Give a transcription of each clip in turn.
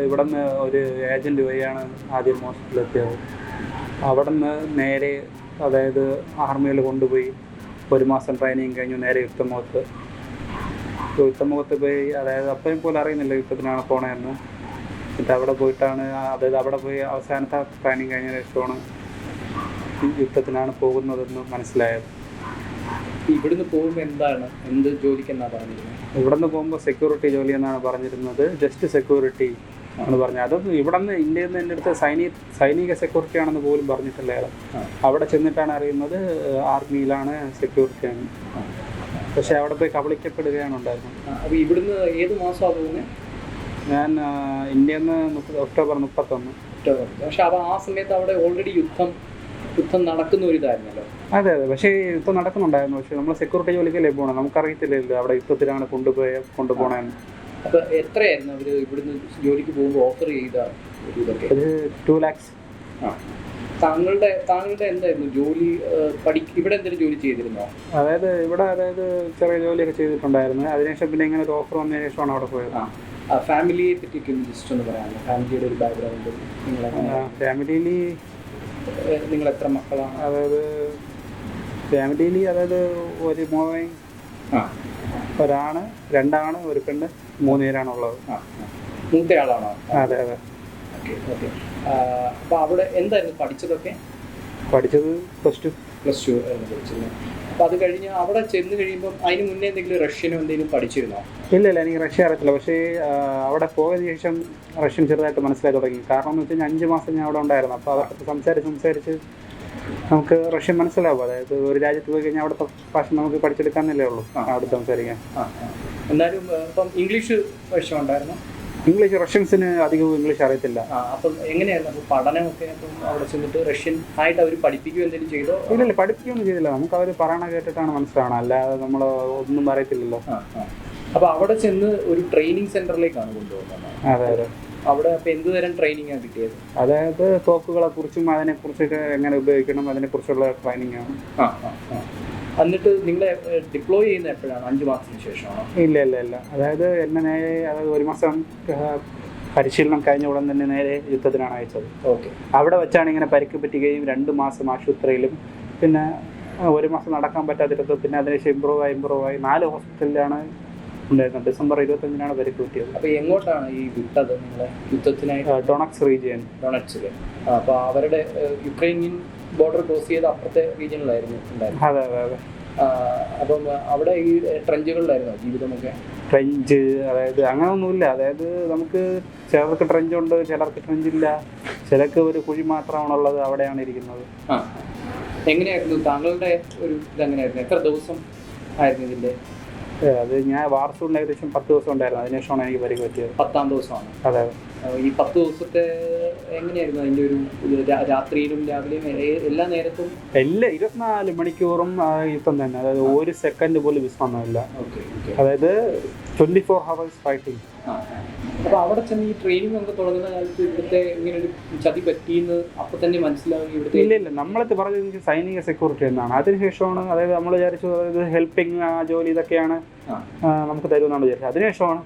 ഇവിടെ നിന്ന് ഒരു ഏജൻറ്റ് വഴിയാണ് ആദ്യം ഹോസ്പിറ്റലിലെത്തിയത്. അവിടെ നിന്ന് നേരെ അതായത് ആർമിയിൽ കൊണ്ടുപോയി 1 മാസം ട്രെയിനിങ് കഴിഞ്ഞു. നേരെ യുദ്ധമുഖത്ത് പോയി. അതായത് അപ്പോഴും പോലും അറിയുന്നില്ല യുദ്ധത്തിനാണ് പോണതെന്ന്. എന്നിട്ട് അവിടെ പോയിട്ടാണ് അതായത് അവിടെ പോയി അവസാനത്തെ ട്രെയിനിങ് കഴിഞ്ഞ ശേഷമാണ് യുദ്ധത്തിനാണ് പോകുന്നതെന്ന് മനസ്സിലായത്. ഇവിടുന്ന് പോകുമ്പോൾ എന്ത് ജോലിക്കെന്നാണ് പറഞ്ഞിരുന്നത്? ഇവിടുന്ന് പോകുമ്പോൾ സെക്യൂരിറ്റി ജോലി എന്നാണ് പറഞ്ഞിരുന്നത്. ജസ്റ്റ് സെക്യൂരിറ്റി ആണ് പറഞ്ഞത്. അതൊന്നും ഇവിടെ നിന്ന് ഇന്ത്യയിൽ നിന്ന് എൻ്റെ അടുത്ത് സൈനിക സെക്യൂരിറ്റി ആണെന്ന് പോലും പറഞ്ഞിട്ടില്ല. അവിടെ ചെന്നിട്ടാണ് അറിയുന്നത് ആർമിയിലാണ് സെക്യൂരിറ്റി ആണ്. പക്ഷെ അവിടെ പോയി കബളിക്കപ്പെടുകയാണ് ഉണ്ടായിരുന്നത്. അപ്പോൾ ഇവിടുന്ന് ഏത് മാസമാണ് പോകുന്നത്? ഞാൻ ഇന്ത്യയിൽ നിന്ന് ഒക്ടോബർ 31. പക്ഷെ അപ്പോൾ ആ സമയത്ത് അവിടെ ഓൾറെഡി യുദ്ധം നടക്കുന്ന ഒരു ഇതായിരുന്നല്ലോ. അതെ, പക്ഷേ യുദ്ധം നടക്കുന്നുണ്ടായിരുന്നു. പക്ഷെ നമ്മൾ സെക്യൂരിറ്റി ജോലിക്കല്ലേ പോകണം, നമുക്കറിയത്തില്ലല്ലോ അവിടെ യുദ്ധത്തിലാണ് കൊണ്ടുപോകണമെന്ന്. അപ്പോൾ എത്രയായിരുന്നു അവർ ഇവിടുന്ന് ജോലിക്ക് പോകുമ്പോൾ ഓഫർ ചെയ്ത ഇതൊക്കെ? ഒരു 2 lakhs. താങ്കളുടെ എന്തായിരുന്നു ജോലി? ഇവിടെ എന്തെങ്കിലും ജോലി ചെയ്തിരുന്നോ? അതായത് ചെറിയ ജോലിയൊക്കെ ചെയ്തിട്ടുണ്ടായിരുന്നു. അതിനുശേഷം പിന്നെ ഇങ്ങനെ ഒരു ഓഫർ വന്നതിന് ശേഷമാണ് അവിടെ പോയത്. ഫാമിലിയെ പറ്റിയൊക്കെ ജസ്റ്റ് ഒന്ന് പറയാമോ? ഫാമിലിയുടെ ഒരു ബാക്ക്ഗ്രൗണ്ട്. ഫാമിലിയിൽ നിങ്ങൾ എത്ര മക്കളാണ്? ഫാമിലിയിൽ ഒരു മോൻ, ഒരാണ്, 2 ആണ്, ഒരു പെണ്ണ്, 3 പേരാണുള്ളത്. മൂത്തയാളാണോ? അതെ. ഓക്കെ. അപ്പോൾ അവിടെ എന്തായിരുന്നു പഠിച്ചതൊക്കെ? പഠിച്ചത് +2 ആയിരുന്നു പഠിച്ചത്. അപ്പോൾ അത് കഴിഞ്ഞ് അവിടെ ചെന്ന് കഴിയുമ്പം അതിന് മുന്നേ എന്തെങ്കിലും റഷ്യനോ എന്തെങ്കിലും പഠിച്ചിരുന്നോ? ഇല്ല, എനിക്ക് റഷ്യ അറിയത്തില്ല. പക്ഷേ അവിടെ പോയതിനു ശേഷം റഷ്യൻ ചെറുതായിട്ട് മനസ്സിലായി തുടങ്ങി. കാരണം എന്ന് വെച്ച് കഴിഞ്ഞാൽ 5 മാസം ഞാൻ അവിടെ ഉണ്ടായിരുന്നു. അപ്പോൾ അതൊക്കെ സംസാരിച്ച് നമുക്ക് റഷ്യൻ മനസ്സിലാവും. അതായത് ഒരു രാജ്യത്ത് പോയി കഴിഞ്ഞാൽ അവിടുത്തെ ഭാഷ നമുക്ക് പഠിച്ചെടുക്കാന്നല്ലേ ഉള്ളൂ അവിടെ സംസാരിക്കാൻ. എന്നാലും ഇപ്പം ഇംഗ്ലീഷ് വിഷയം ഉണ്ടായിരുന്നു? ഇംഗ്ലീഷ് റഷ്യൻസിന് അധികവും ഇംഗ്ലീഷ് അറിയത്തില്ല. അപ്പം എങ്ങനെയായിരുന്നു അപ്പോൾ പഠനമൊക്കെ? അപ്പം അവിടെ ചെന്നിട്ട് റഷ്യൻ ആയിട്ട് അവർ പഠിപ്പിക്കുകയോ എന്തെങ്കിലും ചെയ്തോ? ഇല്ല, പഠിപ്പിക്കുകയൊന്നും ചെയ്തില്ല. നമുക്ക് അവർ പറയണ കേട്ടിട്ടാണ് മനസ്സിലാവണം, അല്ലാതെ നമ്മൾ ഒന്നും അറിയത്തില്ലല്ലോ. അപ്പോൾ അവിടെ ചെന്ന് ഒരു ട്രെയിനിങ് സെന്ററിലേക്കാണ് കൊണ്ടുപോകുന്നത്? അതെ. അവിടെ അപ്പോൾ എന്ത് തരം ട്രെയിനിങ് ആണ് കിട്ടിയത്? അതായത് തോക്കുകളെ കുറിച്ചും അതിനെക്കുറിച്ചൊക്കെ എങ്ങനെ ഉപയോഗിക്കണം അതിനെക്കുറിച്ചുള്ള ട്രെയിനിങ് ആണ്. എന്നിട്ട് നിങ്ങളെ ഡിപ്ലോയ് ചെയ്യുന്നത് എപ്പോഴാണ്? 5 മാസത്തിന് ശേഷമാണോ? ഇല്ല. അതായത് എന്നെ നേരെ 1 മാസം പരിശീലനം കഴിഞ്ഞ ഉടൻ തന്നെ നേരെ യുദ്ധത്തിനാണ് അയച്ചത്. ഓക്കെ. അവിടെ വെച്ചാണ് ഇങ്ങനെ പരിക്ക് പറ്റുകയും 2 മാസം ആശുപത്രിയിലും, പിന്നെ 1 മാസം നടക്കാൻ പറ്റാതിരുന്നത്. പിന്നെ അതിനുശേഷം ഇമ്പ്രൂവായി 4 ഹോസ്പിറ്റലിലാണ് ഉണ്ടായിരുന്നത്. ഡിസംബർ 25-നാണ് പരിക്ക് പറ്റിയത്. അപ്പോൾ എങ്ങോട്ടാണ് ഈ വിട്ടത് നിങ്ങളെ യുദ്ധത്തിനായിട്ട്? Donetsk region. ഡൊണറ്റ്സിൽ. അപ്പോൾ അവരുടെ യുക്രൈനിയൻ ബോർഡർ ക്രോസ് ചെയ്ത് അപ്പുറത്തെ റീജിയനിലായിരുന്നു ഉണ്ടായിരുന്നത്? അതെ. അപ്പം അവിടെ ഈ ട്രെഞ്ചുകളിലായിരുന്നോ ജീവിതമൊക്കെ? ട്രെഞ്ച് അതായത് അങ്ങനെയൊന്നുമില്ല. അതായത് നമുക്ക് ചിലർക്ക് ട്രെഞ്ചുണ്ട്, ചിലർക്ക് ട്രെഞ്ചില്ല, ചിലർക്ക് ഒരു കുഴി മാത്രമാണുള്ളത്. അവിടെയാണ് ഇരിക്കുന്നത്. എങ്ങനെയായിരുന്നു താങ്കളുടെ ഒരു ഇതെങ്ങനെയായിരുന്നു? എത്ര ദിവസം ആയിരുന്നു ഇതിൻ്റെ? അത് ഞാൻ വാർസൂണിൽ ഏകദേശം 10 ദിവസം ഉണ്ടായിരുന്നു. അതിനുശേഷമാണ് എനിക്ക് പരിക്ക് പറ്റിയത്. 10ാം ദിവസമാണ്? അതെ. ഈ 10 ദിവസത്തെ എങ്ങനെയായിരുന്നു അതിൻ്റെ ഒരു രാത്രിയിലും രാവിലെയും എല്ലാ നേരത്തും? 24 മണിക്കൂറും യുദ്ധം തന്നെ. അതായത് 1 സെക്കൻഡ് പോലും വിശ്രമമില്ല. അതായത് 24 hours ഫൈറ്റിംഗ്. അപ്പോൾ അവിടെ ചെന്ന് ഈ ട്രെയിനിങ് ഒക്കെ തുടങ്ങുന്ന കാലത്ത് ഇവിടുത്തെ ഇങ്ങനെ ഒരു ചതി പറ്റിയെന്ന് അപ്പോൾ തന്നെ മനസ്സിലാവും ഇവിടുത്തെ? ഇല്ല, നമ്മളത് പറഞ്ഞത് സൈനിക സെക്യൂരിറ്റി എന്നാണ്. അതിനുശേഷമാണ് അതായത് നമ്മൾ വിചാരിച്ചു അതായത് ഹെൽപ്പിംഗ് ജോലി ഇതൊക്കെയാണ് നമുക്ക് തരുമെന്നാണ് വിചാരിച്ചത്. അതിനുശേഷമാണ്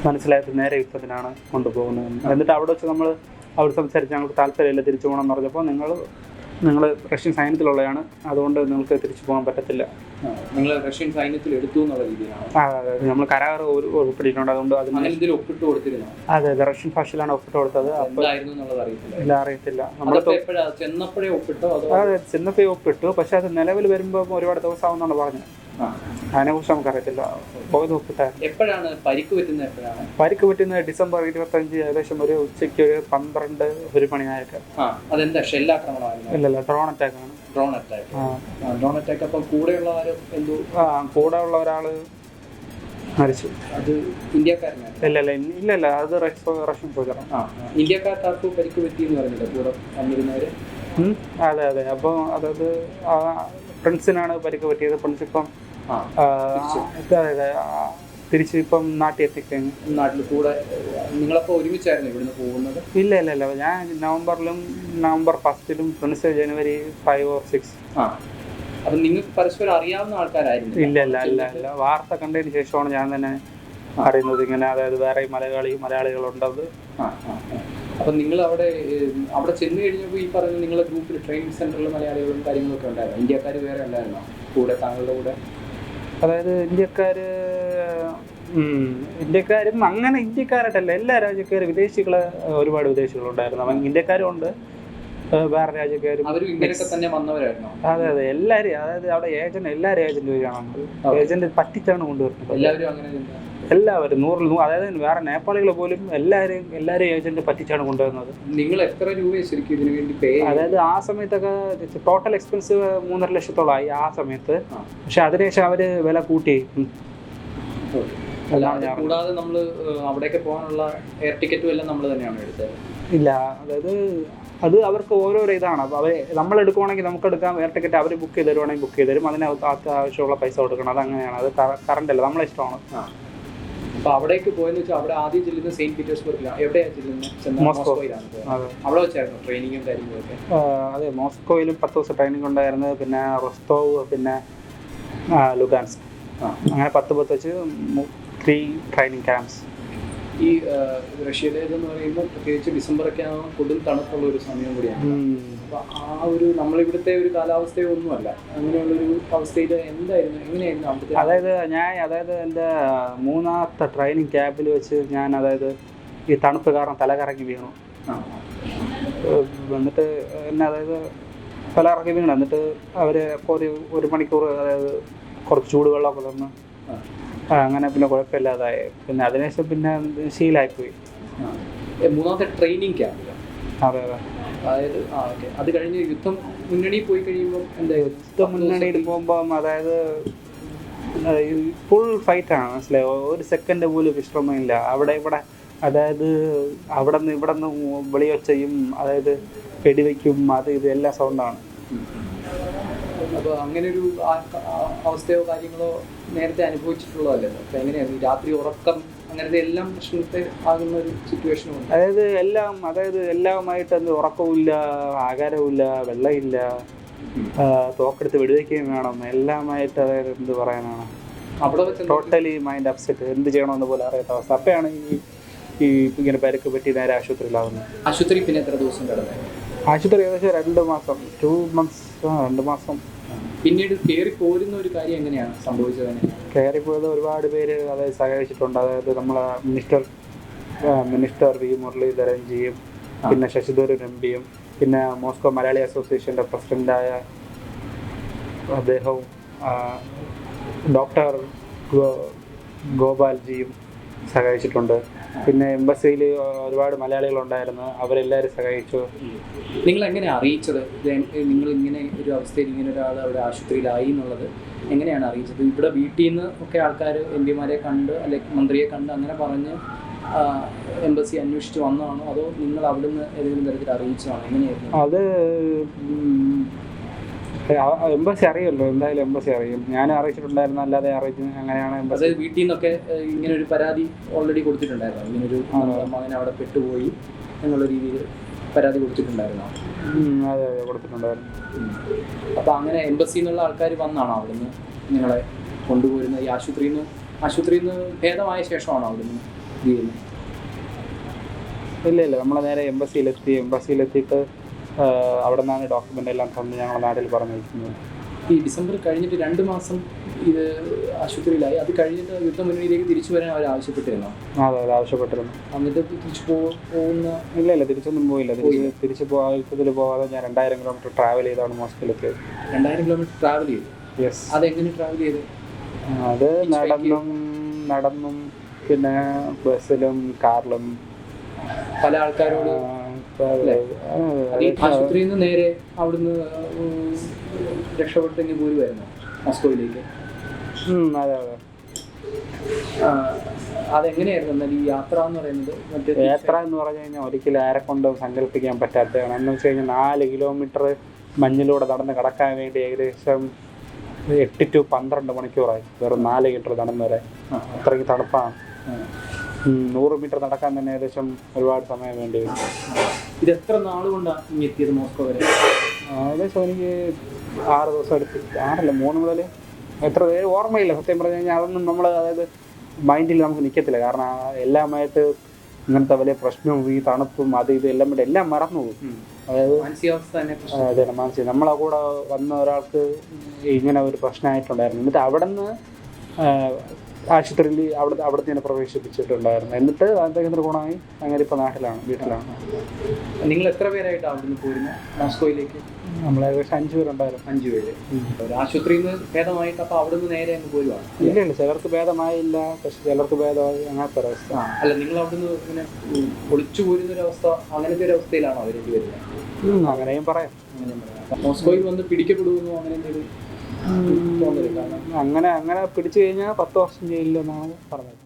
മനസ്സിലായത് നേരെ യുദ്ധത്തിനാണ് കൊണ്ടുപോകുന്നത്. എന്നിട്ട് അവിടെ വെച്ച് നമ്മൾ അവിടെ സംസാരിച്ച് ഞങ്ങൾക്ക് താല്പര്യമില്ല, തിരിച്ചു പോകണം എന്ന് പറഞ്ഞപ്പോൾ നിങ്ങൾ റഷ്യൻ സൈന്യത്തിലുള്ളതാണ്, അതുകൊണ്ട് നിങ്ങൾക്ക് തിരിച്ചു പോകാൻ പറ്റത്തില്ല. നിങ്ങൾ റഷ്യൻ സൈന്യത്തിൽ എടുത്തു എന്നുള്ള രീതിയിലാണ്? നമ്മൾ കരാർ ഒപ്പിട്ടിട്ടുണ്ട്. അതുകൊണ്ട് അതിന് ഒപ്പിട്ട് കൊടുത്തിരുന്നു? അതെ, റഷ്യൻ ഭാഷയിലാണ് ഒപ്പിട്ട് കൊടുത്തത്. അറിയത്തില്ല. ചെന്നപ്പോഴേ ഒപ്പിട്ടോ? അതെ, ചെന്നപ്പോഴേ ഒപ്പിട്ടു. പക്ഷെ അത് നിലവിൽ വരുമ്പോൾ ഒരുപാട് ദിവസമാവുന്നാണ് പറഞ്ഞത്. അതിനെക്കുറിച്ച് നമുക്കറിയത്തില്ല. പോയത് ഒപ്പിട്ടായിരുന്നു. എപ്പോഴാണ് പരിക്ക് പറ്റുന്നത്? എപ്പോഴാണ് പരിക്ക് പറ്റുന്നത്? ഡിസംബർ 25 ഏകദേശം ഒരു ഉച്ചയ്ക്ക് 12-1 മണിയായൊക്കെ. അതെന്താ ഷെല്ലാക്രമണമായിരുന്നു? ഇല്ലല്ല, ഡ്രോൺ അറ്റാക്ക് ആണ്. Drone attack. അപ്പം കൂടെയുള്ള കൂടെ ഉള്ള ഒരാള് മരിച്ചു. അത് ഇന്ത്യക്കാരനാണ്? ഇല്ലല്ല, അത് റഷ്യൻ സോൾജറാണ്. ഇന്ത്യക്കാർക്ക് പരിക്ക് പറ്റിയെന്ന് പറഞ്ഞില്ല കൂടെ വന്നിരുന്നവര്? അതെ. അപ്പോൾ അതായത് ഫ്രണ്ട്സിനാണ് പരിക്ക് പറ്റിയത്. ഫ്രണ്ട്സ് ഇപ്പം തിരിച്ച് ഇപ്പം നാട്ടിൽ എത്തിക്കഴിഞ്ഞു. നാട്ടിൽ കൂടെ നിങ്ങളപ്പോൾ ഒരുമിച്ചായിരുന്നു ഇവിടുന്ന് പോകുന്നത്? ഇല്ല, ഞാൻ നവംബർ 1 ഫ്രണ്ട്സ് ജനുവരി 5 or 6. അപ്പം നിങ്ങൾക്ക് പരസ്പരം അറിയാവുന്ന ആൾക്കാരായിരുന്നു? ഇല്ല. വാർത്ത കണ്ടതിന് ശേഷമാണ് ഞാൻ തന്നെ അറിയുന്നത് ഇങ്ങനെ, അതായത് വേറെ മലയാളികളുണ്ടത്. അപ്പം നിങ്ങൾ അവിടെ ചെന്ന് കഴിഞ്ഞപ്പോൾ ഈ പറഞ്ഞ നിങ്ങളുടെ ഗ്രൂപ്പിൽ ട്രെയിനിങ് സെന്ററിൽ മലയാളികളും കാര്യങ്ങളൊക്കെ ഉണ്ടായിരുന്നു? ഇന്ത്യക്കാർ വേറെ ഉണ്ടായിരുന്നോ കൂടെ, താങ്കളുടെ കൂടെ? അതായത് ഇന്ത്യക്കാരും അങ്ങനെ ഇന്ത്യക്കാരായിട്ടല്ല, എല്ലാ രാജ്യക്കാരും ഒരുപാട് വിദേശികളുണ്ടായിരുന്നു. അവൻ ഇന്ത്യക്കാരും ഉണ്ട്, വേറെ രാജ്യക്കാരും. അവരും ഇങ്ങനെയൊക്കെ തന്നെ വന്നവരായിരുന്നു? അതെ, അതായത് അവിടെ എല്ലാവരും ഏജന്റ് വഴിയാണ്, ഏജന്റ് പറ്റിച്ചാണ് കൊണ്ടുവരുന്നത്. എല്ലാവരും 100 അതായത് വേറെ നേപ്പാളികൾ പോലും എല്ലാവരും ഏജന്റ് പറ്റിച്ചാണ് കൊണ്ടുവരുന്നത്. നിങ്ങൾ എത്ര രൂപ ശരിക്കും ഇതിനു വേണ്ടി പേ? അതായത് ആ സമയത്തൊക്കെ ടോട്ടൽ എക്സ്പെൻസ് 3.5 ലക്ഷത്തോളമായി ആ സമയത്ത്. പക്ഷെ അതിനുശേഷം അവര് വില കൂട്ടി. കൂടാതെ നമ്മള് അവിടേക്ക് പോകാനുള്ള എയർ ടിക്കറ്റും എല്ലാം നമ്മൾ തന്നെയാണ് എടുത്തത്? ഇല്ല, അതായത് അത് അവർക്ക് ഓരോരോ ഇതാണ്. അപ്പോൾ നമ്മൾ എടുക്കുവാണെങ്കിൽ നമുക്ക് എടുക്കാം, എയർ ടിക്കറ്റ് അവർ ബുക്ക് ചെയ്ത് തരുവാണെങ്കിൽ ബുക്ക് ചെയ്ത് തരും, അതിനകത്ത് ആവശ്യമുള്ള പൈസ കൊടുക്കണം. അത് അങ്ങനെയാണ്, അത് കറണ്ട് അല്ല, നമ്മളെ ഇഷ്ടമാണ്. അപ്പോൾ അവിടേക്ക് പോയെന്ന് വെച്ചാൽ അവിടെ ആദ്യം ചെല്ലുന്നത് സെയിന്റ് പീറ്റേഴ്സ്ബർഗിലാണ്. എവിടെയാണ് ചെല്ലുന്നത്? മോസ്കോയിലാണ്. അവിടെ വെച്ചായിരുന്നു ട്രെയിനിങ്ങും കാര്യങ്ങളൊക്കെ? അതെ, മോസ്കോയിലും 10 ദിവസം ട്രെയിനിങ് ഉണ്ടായിരുന്നു. പിന്നെ റോസ്റ്റോവ്, പിന്നെ ലുഗാൻസ്ക്, അങ്ങനെ 10 വെച്ച് 3 ട്രെയിനിങ് ക്യാമ്പ്സ്. ഈ റഷ്യയിലേതെന്ന് പറയുമ്പോൾ പ്രത്യേകിച്ച് ഡിസംബറൊക്കെ ആകുമ്പോൾ കൊടും തണുപ്പുള്ള ഒരു സമയം കൂടിയാണ്. അപ്പോൾ ആ ഒരു നമ്മളിവിടുത്തെ ഒരു കാലാവസ്ഥയോ ഒന്നുമല്ല, അങ്ങനെയുള്ളൊരു അവസ്ഥയിൽ എങ്ങനെയായിരുന്നു അവിടുത്തെ? അതായത് എൻ്റെ 3ാമത്തെ ട്രെയിനിങ് ക്യാമ്പിൽ വെച്ച് ഞാൻ ഈ തണുപ്പ് കാരണം തലകറങ്ങി വീണു. എന്നിട്ട് തലകറങ്ങി വീണു. എന്നിട്ട് അവർ ഒരു മണിക്കൂർ കുറച്ച് ചൂടുവെള്ളമൊക്കെ തന്നു. അങ്ങനെ പിന്നെ കുഴപ്പമില്ലാതായി. പിന്നെ അതിനുശേഷം പിന്നെ ശീലമായിപ്പോയി. 3ാമത്തെ ട്രെയിനിങ് ക്യാമ്പിൽ? അതെ. അതായത് അത് കഴിഞ്ഞ് യുദ്ധം മുന്നണിയിൽ പോയി കഴിയുമ്പോൾ യുദ്ധ മുന്നണിയിൽ പോകുമ്പം ഫുൾ ഫൈറ്റാണ്, മനസ്സിലായോ? ഒരു സെക്കൻഡ് പോലും വിശ്രമമില്ല. ഇവിടെ അതായത് അവിടെ നിന്ന് വെളിയൊച്ചയും വെടിവെക്കും, ഇത് എല്ലാ സൗണ്ടാണ്. അപ്പോൾ അങ്ങനെയൊരു അവസ്ഥയോ കാര്യങ്ങളോ നേരത്തെ അനുഭവിച്ചിട്ടുള്ളതല്ലോ? അപ്പോൾ എങ്ങനെയാണ് രാത്രി ഉറക്കം അങ്ങനത്തെ എല്ലാം പ്രശ്നത്തെ ആകുന്ന ഒരു സിറ്റുവേഷനുണ്ട്? എല്ലാമായിട്ട് ഉറക്കവുമില്ല, ആഹാരവുമില്ല, വെള്ളമില്ല, തോക്കെടുത്ത് വെടിവെക്കുകയും വേണം, എല്ലാമായിട്ട്. എന്ത് പറയാനാണ്, അവിടെ ടോട്ടലി മൈൻഡ് അപ്സെറ്റ്, എന്ത് ചെയ്യണമെന്ന് പോലെ അറിയാത്ത അവസ്ഥ. അപ്പോഴാണ് ഈ ഇങ്ങനെ പരിക്ക് പറ്റി നേരെ ആശുപത്രിയിലാവുന്നത്. ആശുപത്രി പിന്നെ എത്ര ദിവസം കിടന്നത്? ആശുപത്രി ഏകദേശം 2 മാസം, 2 months, 2 മാസം. പിന്നീട് കയറി പോരുന്ന ഒരു കാര്യം എങ്ങനെയാണ് സംഭവിച്ചത്? കയറി പോയത് ഒരുപാട് പേര് സഹായിച്ചിട്ടുണ്ട്. അതായത് നമ്മളെ മിനിസ്റ്റർ വി മുരളീധരൻജിയും, പിന്നെ ശശിധരൻ എംപിയും, പിന്നെ മോസ്കോ മലയാളി അസോസിയേഷൻ്റെ പ്രസിഡൻ്റായ അദ്ദേഹവും, ഡോക്ടർ ഗോപാൽജിയും സഹായിച്ചിട്ടുണ്ട്. പിന്നെ എംബസിയിൽ ഒരുപാട് മലയാളികളുണ്ടായിരുന്നു, അവരെല്ലാവരും സഹായിച്ചു. നിങ്ങൾ എങ്ങനെ അറിയിച്ചത് നിങ്ങൾ ഇങ്ങനെ ഒരു അവസ്ഥയിൽ ഇങ്ങനെ ഒരാൾ അവിടെ ആശുപത്രിയിലായി എന്നുള്ളത്? എങ്ങനെയാണ് അറിയിച്ചത്? ഇവിടെ വീട്ടിൽ നിന്ന് ഒക്കെ ആൾക്കാർ എംപിമാരെ കണ്ട് അല്ലെങ്കിൽ മന്ത്രിയെ കണ്ട് അങ്ങനെ പറഞ്ഞ് എംബസി അന്വേഷിച്ച് വന്നതാണോ, അതോ നിങ്ങൾ അവിടുന്ന് ഏതെങ്കിലും തരത്തിൽ അറിയിച്ചതാണോ? എങ്ങനെയായിരുന്നു അത്? എംബസി അറിയുമല്ലോ, എന്തായാലും എംബസി അറിയും. ഞാൻ അറിയിച്ചിട്ടുണ്ടായിരുന്നു, അല്ലാതെ അങ്ങനെയാണ്. അതായത് വീട്ടിൽ നിന്നൊക്കെ ഇങ്ങനെ ഒരു പരാതി ഓൾറെഡി കൊടുത്തിട്ടുണ്ടായിരുന്നു, ഇങ്ങനൊരു മകൻ അവിടെ പെട്ടുപോയി എന്നുള്ള രീതിയിൽ പരാതി കൊടുത്തിട്ടുണ്ടായിരുന്നു? അതെ, കൊടുത്തിട്ടുണ്ടായിരുന്നു. അപ്പോൾ അങ്ങനെ എംബസിയിൽ നിന്നുള്ള ആൾക്കാർ വന്നാണോ അവിടുന്ന് നിങ്ങളെ കൊണ്ടുപോരുന്നത്? ഈ ആശുപത്രിയിൽ നിന്ന് ഭേദമായ ശേഷമാണോ അവിടുന്ന് ചെയ്യുന്നത്? ഇല്ല, നമ്മളെ നേരെ എംബസിയിലെത്തിയിട്ട് അവിടെ നിന്നാണ് ഡോക്യുമെൻ്റ് എല്ലാം തന്ന് ഞങ്ങളുടെ നാട്ടിൽ പറഞ്ഞിരിക്കുന്നത്. ഈ ഡിസംബർ കഴിഞ്ഞിട്ട് 2 മാസം ഇത് ആശുപത്രിയിലായി. അത് കഴിഞ്ഞിട്ട് യുദ്ധമുന്നണിയിലേക്ക് തിരിച്ചു വരാൻ അവർ ആവശ്യപ്പെട്ടിരുന്നോ? അതെ, ആവശ്യപ്പെട്ടിരുന്നു. എന്നിട്ട് തിരിച്ചു പോകുന്ന? ഇല്ല, തിരിച്ചൊന്നും പോയില്ല. തിരിച്ച് യുദ്ധത്തിൽ പോകാതെ ഞാൻ 2000 കിലോമീറ്റർ ട്രാവൽ ചെയ്താണ് മോസ്കോയിലെത്തിയത്. 2000 കിലോമീറ്റർ ട്രാവൽ ചെയ്തു? യെസ്. അതെങ്ങനെ ട്രാവൽ ചെയ്ത്? അത് നടന്നും പിന്നെ ബസ്സിലും കാറിലും പല ആൾക്കാരോട്. ആശുപത്രിയിൽ നിന്ന് നേരെ അവിടുന്ന് രക്ഷപ്പെട്ടെങ്കിൽ പോരുമായിരുന്നു മോസ്കോയിലേക്ക്? അതെ. അതെങ്ങനെയായിരുന്നു എന്നാൽ ഈ യാത്ര എന്ന് പറയുന്നത്? യാത്ര എന്ന് പറഞ്ഞു കഴിഞ്ഞാൽ ഒരിക്കലും ആരെ കൊണ്ടും സങ്കല്പിക്കാൻ പറ്റാത്തതാണ്. എന്ന് വെച്ച് കഴിഞ്ഞാൽ 4 കിലോമീറ്റർ മഞ്ഞിലൂടെ നടന്ന് കടക്കാൻ വേണ്ടി ഏകദേശം 8 to 12 മണിക്കൂറായി, വെറും 4 കിലോമീറ്റർ നടന്നു വരെ. അത്രയ്ക്ക് തണുപ്പാണ്. 100 മീറ്റർ നടക്കാൻ തന്നെ ഏകദേശം ഒരുപാട് സമയം വേണ്ടി വരും. ഇത് എത്ര നാളുകൊണ്ടാണ് ഇനി എത്തിയത് മോസ്കോ വരെ? ഏകദേശം എനിക്ക് 6 ദിവസം എടുത്ത്, 6 അല്ല 3 മുതൽ എത്ര ഓർമ്മയില്ല സത്യം പറഞ്ഞു കഴിഞ്ഞാൽ. അതൊന്നും നമ്മൾ മൈൻഡിൽ നമുക്ക് നിൽക്കത്തില്ല. കാരണം എല്ലാമായിട്ട് ഇങ്ങനത്തെ വലിയ പ്രശ്നവും ഈ തണുപ്പും അത് ഇത് എല്ലാം കൂടെ എല്ലാം മറന്നു പോകും. അതായത് മാനസികാവസ്ഥ തന്നെ അതെ മാനസികം നമ്മളെ കൂടെ വന്ന ഒരാൾക്ക് ഇങ്ങനെ ഒരു പ്രശ്നമായിട്ടുണ്ടായിരുന്നു. എന്നിട്ട് അവിടെ നിന്ന് ആശുപത്രിയിൽ അവിടുത്തെ തന്നെ പ്രവേശിപ്പിച്ചിട്ടുണ്ടായിരുന്നു. എന്നിട്ട് അദ്ദേഹത്തിന് ഗുണമായി അങ്ങനെ ഇപ്പോൾ വീട്ടിലാണ്. നിങ്ങൾ എത്ര പേരായിട്ടാണ് അവിടുന്ന് പോരുന്നത് മോസ്കോയിലേക്ക്? നമ്മൾ ഏകദേശം 5 പേരുണ്ടായിരുന്നു. 5 പേര്. ഒരു ആശുപത്രിയിൽ നിന്ന് ഭേദമായിട്ട് അപ്പോൾ അവിടുന്ന് നേരെ അങ്ങ് പോരുവാണ്? ഇല്ല ചിലർക്ക് ഭേദമായില്ല, പക്ഷെ ചിലർക്ക് ഭേദമായി, അങ്ങനത്തെ ഒരവസ്ഥ. അല്ല, നിങ്ങൾ അവിടുന്ന് ഇങ്ങനെ ഒളിച്ചു പോരുന്ന ഒരു അവസ്ഥ, അങ്ങനത്തെ ഒരു അവസ്ഥയിലാണോ അവർ വരുന്നത്? അങ്ങനെയും പറയാം. മോസ്കോയിൽ വന്ന് പിടിക്കപ്പെടുമെന്നോ അങ്ങനെ എന്തെങ്കിലും തോന്നല്? അങ്ങനെ പിടിച്ചു കഴിഞ്ഞാൽ 10 വർഷം ജയിലിലെന്നാണ് പറഞ്ഞത്.